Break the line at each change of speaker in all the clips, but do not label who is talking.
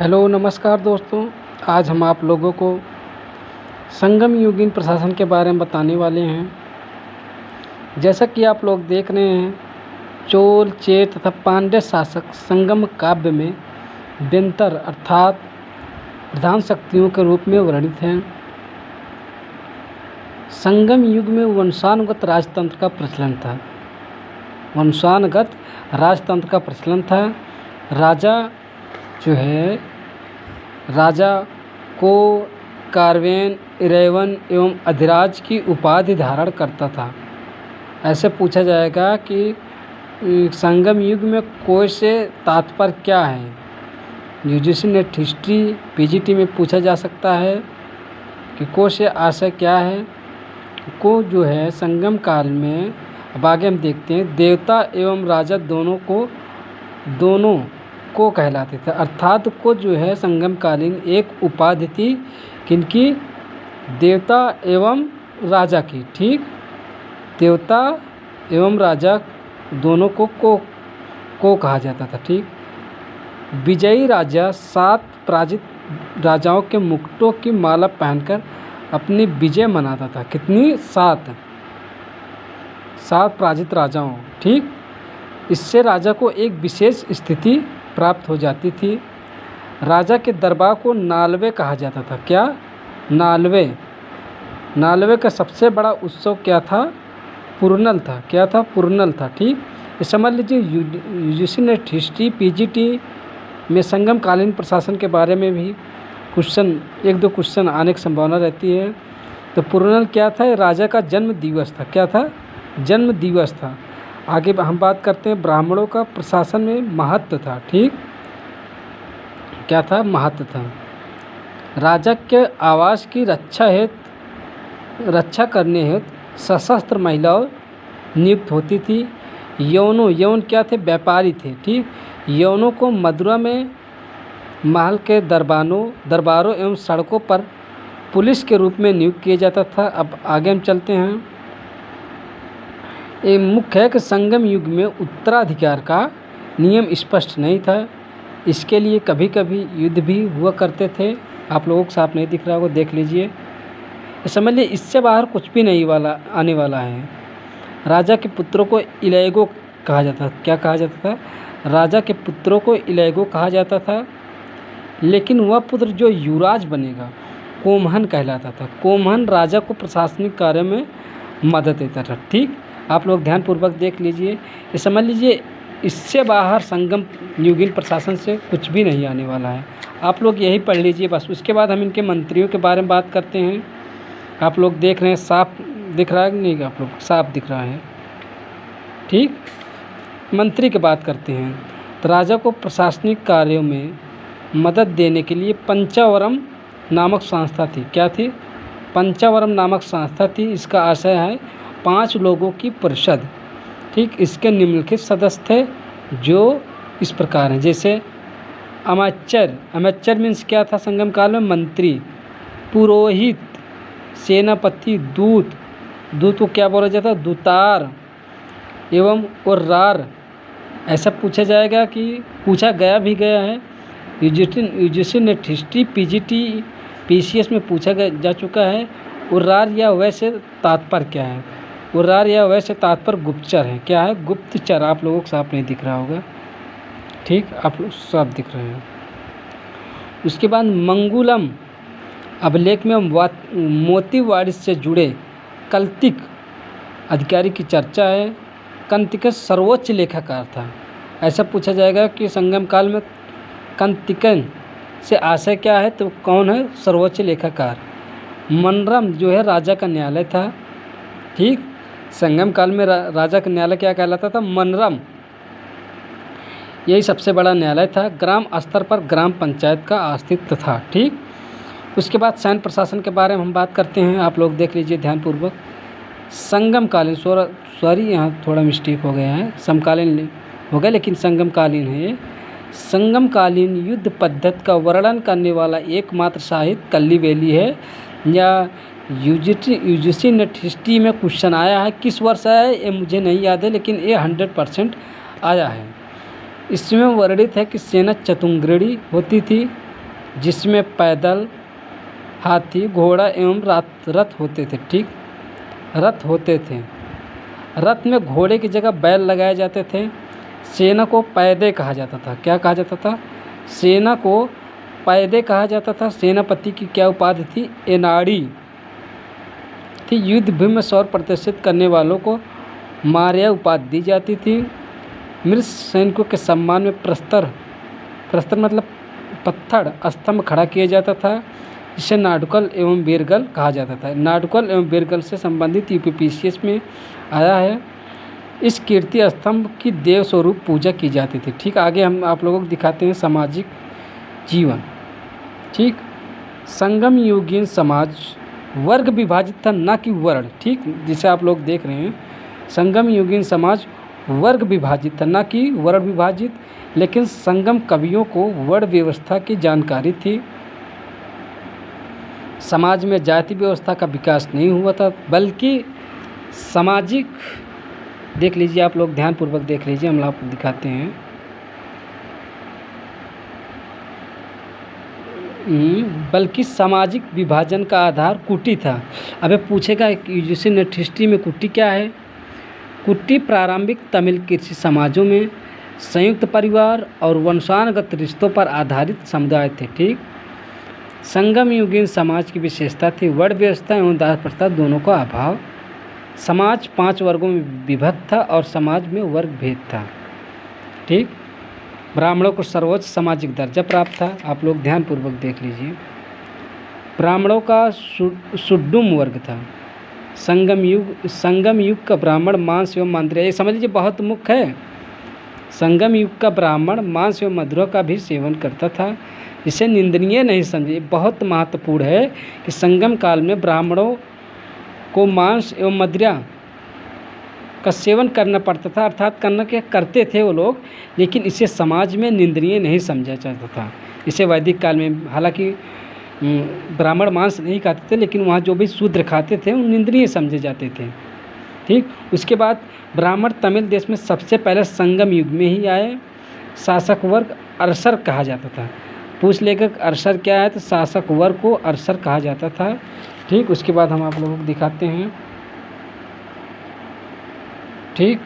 Hello नमस्कार दोस्तों। आज हम आप लोगों को संगम युगीन प्रशासन के बारे में बताने वाले हैं। जैसा कि आप लोग देख रहे हैं, चोल चेर तथा पांड्य शासक संगम काव्य में व्यंतर अर्थात प्रधान शक्तियों के रूप में वर्णित हैं। संगम युग में वंशानुगत राजतंत्र का प्रचलन था। राजा जो है, राजा को कार्वेन, इरैवन एवं अधिराज की उपाधि धारण करता था। ऐसे पूछा जाएगा कि संगम युग में कोश से तात्पर्य क्या है। यूजीसी नेट हिस्ट्री पीजीटी में पूछा जा सकता है कि कोश से आशय क्या है। को जो है संगम काल में, अब आगे हम देखते हैं, देवता एवं राजा दोनों को कहलाते थे। अर्थात को जो है संगमकालीन एक उपाधि थी, किनकी? देवता एवं राजा की। ठीक, देवता एवं राजा दोनों को कहा जाता था। ठीक, विजयी राजा 7 पराजित राजाओं के मुकुटों की माला पहनकर अपनी विजय मनाता था। कितनी? 7 पराजित राजाओं। ठीक, इससे राजा को एक विशेष स्थिति प्राप्त हो जाती थी। राजा के दरबार को नालवे कहा जाता था। क्या? नालवे का सबसे बड़ा उत्सव क्या था? पुरनल था। क्या था? पुरनल था। ठीक, ये समझ लीजिए। यूजीसी नेट हिस्ट्री पीजीटी में संगमकालीन प्रशासन के बारे में भी एक दो क्वेश्चन आने की संभावना रहती है। तो पुरनल क्या था? राजा का जन्म दिवस था। क्या था? जन्म दिवस था। आगे हम बात करते हैं, ब्राह्मणों का प्रशासन में महत्व था। ठीक, क्या था? महत्व था। राजा के आवास की रक्षा करने हेतु सशस्त्र महिलाओं नियुक्त होती थी। यौन क्या थे? व्यापारी थे। ठीक, यौनों को मदुरा में महल के दरबारों एवं सड़कों पर पुलिस के रूप में नियुक्त किया जाता था। अब आगे हम चलते हैं। ये मुख्य है कि संगम युग में उत्तराधिकार का नियम स्पष्ट नहीं था। इसके लिए कभी कभी युद्ध भी हुआ करते थे। आप लोगों को साफ नहीं दिख रहा होगा, देख लीजिए। समझ लीजिए, इससे बाहर कुछ भी नहीं आने वाला है। राजा के पुत्रों को इलैगो कहा जाता था। क्या कहा जाता था? राजा के पुत्रों को इलैगो कहा जाता था। लेकिन वह पुत्र जो युवराज बनेगा कोमहन कहलाता था। कोमहन राजा को प्रशासनिक कार्य में मदद देता था। ठीक, आप लोग ध्यानपूर्वक देख लीजिए। ये समझ लीजिए, इससे बाहर संगम युगीन प्रशासन से कुछ भी नहीं आने वाला है। आप लोग यही पढ़ लीजिए बस। उसके बाद हम इनके मंत्रियों के बारे में बात करते हैं। आप लोग देख रहे हैं, साफ दिख रहा है कि नहीं? आप लोग साफ दिख रहा है। ठीक, मंत्री की बात करते हैं। तो राजा को प्रशासनिक कार्यों में मदद देने के लिए पंचावरम नामक संस्था थी। क्या थी? पंचावरम नामक संस्था थी। इसका आशय है 5 लोगों की परिषद। ठीक, इसके निम्नलिखित सदस्य थे जो इस प्रकार हैं। जैसे अमात्यर मीन्स क्या था? संगम काल में मंत्री, पुरोहित, सेनापति, दूत को क्या बोला जाता है? दूतार एवं और रार। ऐसा पूछा जाएगा कि पूछा गया है। UGC net history PGT PCS में पूछा जा चुका है। उर्रार या वैसे तात्पर्य क्या है? उर्रार या वैसे तात्पर्य गुप्तचर है। क्या है? गुप्तचर। आप लोगों को साफ नहीं दिख रहा होगा। ठीक, आप लोग साफ दिख रहे हैं। उसके बाद मंगुलम अभिलेख में मोती वाणिज्य से जुड़े कल्तिक अधिकारी की चर्चा है। कंतिक सर्वोच्च लेखाकार था। ऐसा पूछा जाएगा कि संगम काल में कंतिकन से आशय क्या है? तो कौन है? सर्वोच्च लेखाकार। मनरम जो है राजा का न्यायालय था। ठीक, संगम काल में राजा का न्यायालय क्या कहलाता था? मनरम। यही सबसे बड़ा न्यायालय था। ग्राम स्तर पर ग्राम पंचायत का अस्तित्व था। ठीक, उसके बाद सैन्य प्रशासन के बारे में हम बात करते हैं। आप लोग देख लीजिए ध्यानपूर्वक। संगमकालीन, सॉरी यहाँ थोड़ा मिस्टेक हो गया है, समकालीन हो गया, लेकिन संगमकालीन है ये। संगमकालीन युद्ध पद्धति का वर्णन करने वाला एकमात्र साहित्य कल्लीबेली है। या यूजीसी नेट हिस्ट्री में क्वेश्चन आया है, किस वर्ष आया है ये मुझे नहीं याद है, लेकिन ये 100% आया है। इसमें वर्णित है कि सेना चतुर्ग्रणी होती थी जिसमें पैदल, हाथी, घोड़ा एवं रथ होते थे। ठीक, रथ होते थे। रथ में घोड़े की जगह बैल लगाए जाते थे। सेना को पैदे कहा जाता था। क्या कहा जाता था? सेना को पैदे कहा जाता था। सेनापति की क्या उपाधि थी? एनाड़ी थी। युद्ध भूमि में शौर्य प्रदर्शित करने वालों को मार्या उपाधि दी जाती थी। मृत सैनिकों के सम्मान में प्रस्तर मतलब पत्थर स्तंभ खड़ा किया जाता था, जिसे नाडुकल एवं बीरगल कहा जाता था। नाडुकल एवं बीरगल से संबंधित यूपीपीसीएस में आया है। इस कीर्ति स्तंभ की देव स्वरूप पूजा की जाती थी। ठीक, आगे हम आप लोगों को दिखाते हैं सामाजिक जीवन। ठीक, संगम युगीन समाज वर्ग विभाजित था, ना कि वर्ण। ठीक, जिसे आप लोग देख रहे हैं, संगम युगीन समाज वर्ग विभाजित था, ना कि वर्ण विभाजित। लेकिन संगम कवियों को वर्ण व्यवस्था की जानकारी थी। समाज में जाति व्यवस्था का विकास नहीं हुआ था, बल्कि सामाजिक, देख लीजिए आप लोग, ध्यानपूर्वक देख लीजिए, हम आपको दिखाते हैं। बल्कि सामाजिक विभाजन का आधार कुटी था। अब पूछेगा यूजीसी नेट हिस्ट्री में कुटी क्या है? कुटी प्रारंभिक तमिल कृषि समाजों में संयुक्त परिवार और वंशानुगत रिश्तों पर आधारित समुदाय थे। ठीक, संगम युगीन समाज की विशेषता थी वर्ण व्यवस्था एवं दास प्रथा दोनों का अभाव। समाज 5 वर्गों में विभक्त था और समाज में वर्ग भेद था। ठीक, ब्राह्मणों को सर्वोच्च सामाजिक दर्जा प्राप्त था। आप लोग ध्यानपूर्वक देख लीजिए। ब्राह्मणों का सुड्डुम वर्ग था। संगम युग का ब्राह्मण मांस एवं मंदिर, ये समझ लीजिए बहुत मुख्य है। संगम युग का ब्राह्मण मांस एवं मदिरा का भी सेवन करता था, इसे निंदनीय नहीं समझे। बहुत महत्वपूर्ण है कि संगम काल में ब्राह्मणों को मांस एवं मदिरा का सेवन करना पड़ता था, अर्थात करते थे वो लोग, लेकिन इसे समाज में निंदनीय नहीं समझा जाता था। इसे वैदिक काल में, हालांकि ब्राह्मण मांस नहीं खाते थे, लेकिन वहाँ जो भी शूद्र खाते थे वो निंदनीय समझे जाते थे। ठीक, उसके बाद ब्राह्मण तमिल देश में सबसे पहले संगम युग में ही आए। शासक वर्ग अरसर कहा जाता था। पूछ लेगा अरसर क्या है, तो शासक वर्ग को अरसर कहा जाता था। ठीक, उसके बाद हम आप लोगों को दिखाते हैं। ठीक,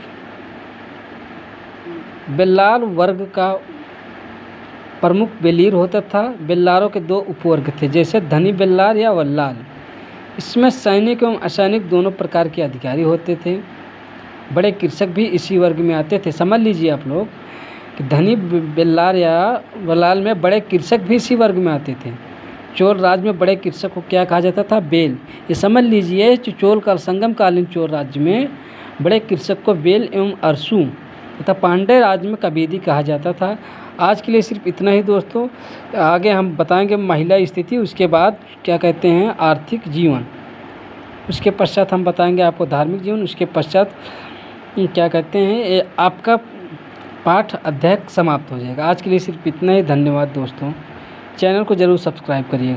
बेल्लार वर्ग का प्रमुख बेलीर होता था। बेल्लारों के 2 उपवर्ग थे, जैसे धनी बेल्लार या वल्लाल। इसमें सैनिक एवं असैनिक दोनों प्रकार के अधिकारी होते थे। बड़े कृषक भी इसी वर्ग में आते थे। समझ लीजिए आप लोग कि धनी बेल्लार या वल्लाल में बड़े कृषक भी इसी वर्ग में आते थे। चोल राज में बड़े कृषक को क्या कहा जाता था? बेल। ये समझ लीजिए, चोल काल संगम कालीन चोल राज्य में बड़े कृषक को बेल एवं अरसू तथा पांड्य राज्य में कबीदी कहा जाता था। आज के लिए सिर्फ इतना ही दोस्तों। आगे हम बताएंगे महिला स्थिति, उसके बाद क्या कहते हैं आर्थिक जीवन, उसके पश्चात हम बताएंगे आपको धार्मिक जीवन, उसके पश्चात क्या कहते हैं आपका पाठ अध्याय समाप्त हो जाएगा। आज के लिए सिर्फ इतना ही। धन्यवाद दोस्तों। चैनल को ज़रूर सब्सक्राइब करिए।